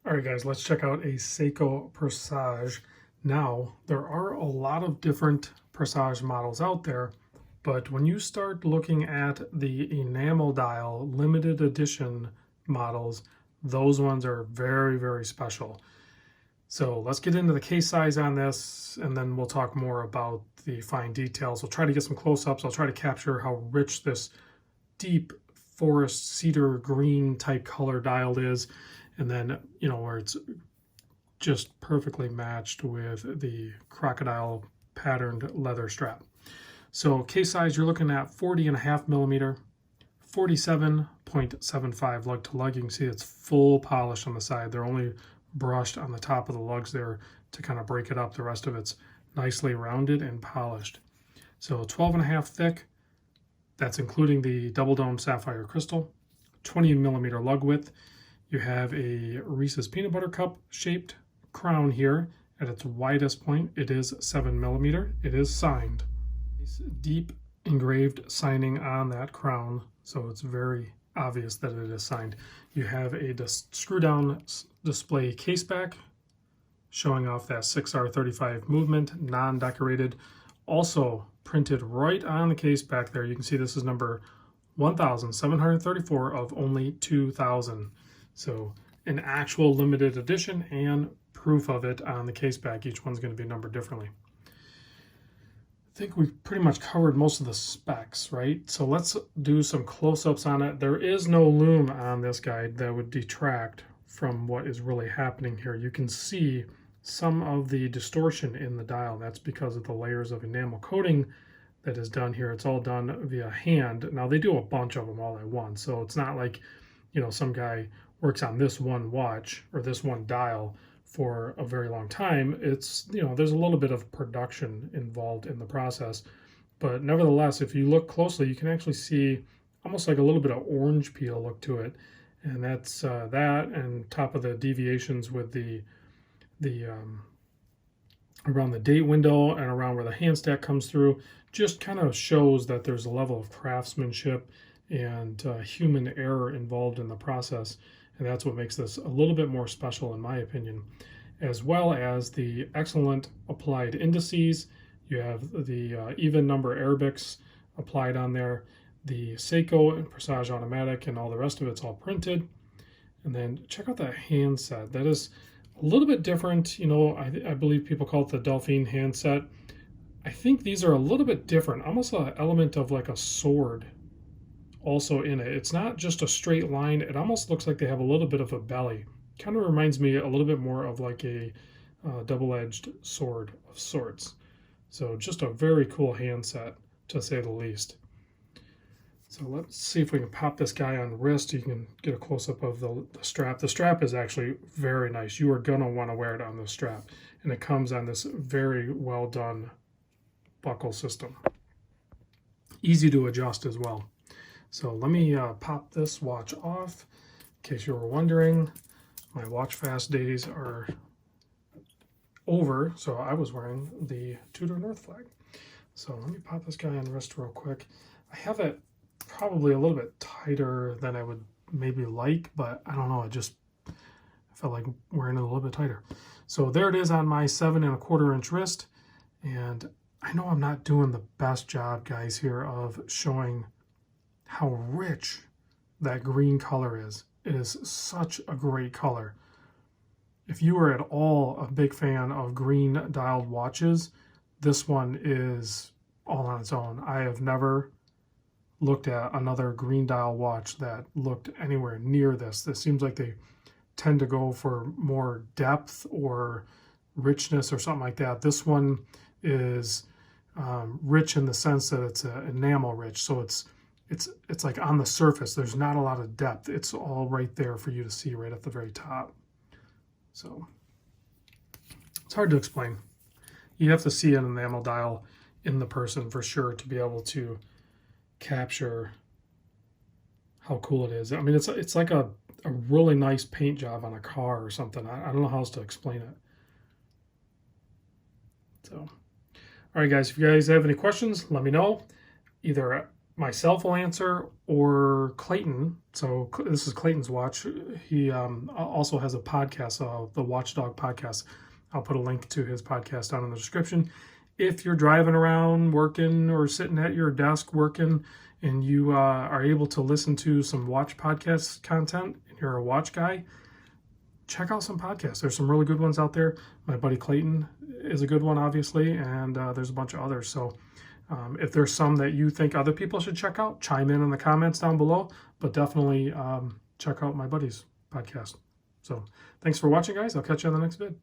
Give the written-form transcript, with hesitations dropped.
All right, guys, let's check out a Seiko Presage. Now, there are a lot of different Presage models out there, but when you start looking at the enamel dial limited edition models, those ones are very, very special. So let's get into the case size on this, and then we'll talk more about the fine details. We'll try to get some close-ups. I'll try to capture how rich this deep forest cedar green type color dial is, and then, you know, where it's just perfectly matched with the crocodile patterned leather strap. So case size, you're looking at 40.5 millimeter, 47.75 lug to lug. You can see it's full polish on the side. They're only brushed on the top of the lugs there to kind of break it up. The rest of it's nicely rounded and polished. So 12.5 thick. That's including the double dome sapphire crystal. 20 millimeter lug width. You have a Reese's peanut butter cup shaped crown here at its widest point. It is 7 millimeter. It is signed. It's deep engraved signing on that crown, so it's very obvious that it is signed. You have a screw down display case back showing off that 6R35 movement, non-decorated. Also printed right on the case back there. You can see this is number 1734 of only 2,000. So an actual limited edition and proof of it on the case back. Each one's going to be numbered differently. I think we've pretty much covered most of the specs, right? So let's do some close-ups on it. There is no loom on this guide that would detract from what is really happening here. You can see some of the distortion in the dial. That's because of the layers of enamel coating that is done here. It's all done via hand. Now they do a bunch of them all at once, so it's not like, you know, some guy works on this one watch or this one dial for a very long time. It's, you know, there's a little bit of production involved in the process, but nevertheless, if you look closely, you can actually see almost like a little bit of orange peel look to it, and that's that, and top of the deviations with the around the date window and around where the hand stack comes through, just kind of shows that there's a level of craftsmanship and human error involved in the process. And that's what makes this a little bit more special in my opinion, as well as the excellent applied indices. You have the even number Arabics applied on there, the Seiko and Presage automatic, and all the rest of it's all printed. And then check out that handset. That is a little bit different. You know, I believe people call it the Delphine handset. I think these are a little bit different, almost an element of like a sword also in it. It's not just a straight line. It almost looks like they have a little bit of a belly. Kind of reminds me a little bit more of like a double-edged sword of sorts. So just a very cool handset, to say the least. So let's see if we can pop this guy on wrist. You can get a close-up of the strap. The strap is actually very nice. You are going to want to wear it on the strap. And it comes on this very well done buckle system. Easy to adjust as well. So let me pop this watch off. In case you were wondering, my watch fast days are over. So I was wearing the Tudor North flag. So let me pop this guy on wrist real quick. I have it probably a little bit tighter than I would maybe like, but I don't know. I felt like wearing it a little bit tighter. So there it is on my 7¼ inch wrist. And I know I'm not doing the best job, guys, here of showing how rich that green color is. It is such a great color. If you are at all a big fan of green dialed watches, this one is all on its own. I have never looked at another green dial watch that looked anywhere near this. This seems like they tend to go for more depth or richness or something like that. This one is rich in the sense that it's enamel rich, so it's like on the surface. There's not a lot of depth. It's all right there for you to see right at the very top. So it's hard to explain. You have to see an enamel dial in the person for sure to be able to capture how cool it is. I mean, it's like a really nice paint job on a car or something. I don't know how else to explain it. So, all right, guys, if you guys have any questions, let me know. Either myself will answer, or Clayton. So this is Clayton's watch. He also has a podcast, the Watchdog podcast. I'll put a link to his podcast down in the description. If you're driving around working or sitting at your desk working and you are able to listen to some watch podcast content and you're a watch guy, check out some podcasts. There's some really good ones out there. My buddy Clayton is a good one, obviously, and there's a bunch of others. So if there's some that you think other people should check out, chime in the comments down below, but definitely check out my buddy's podcast. So thanks for watching, guys. I'll catch you on the next vid.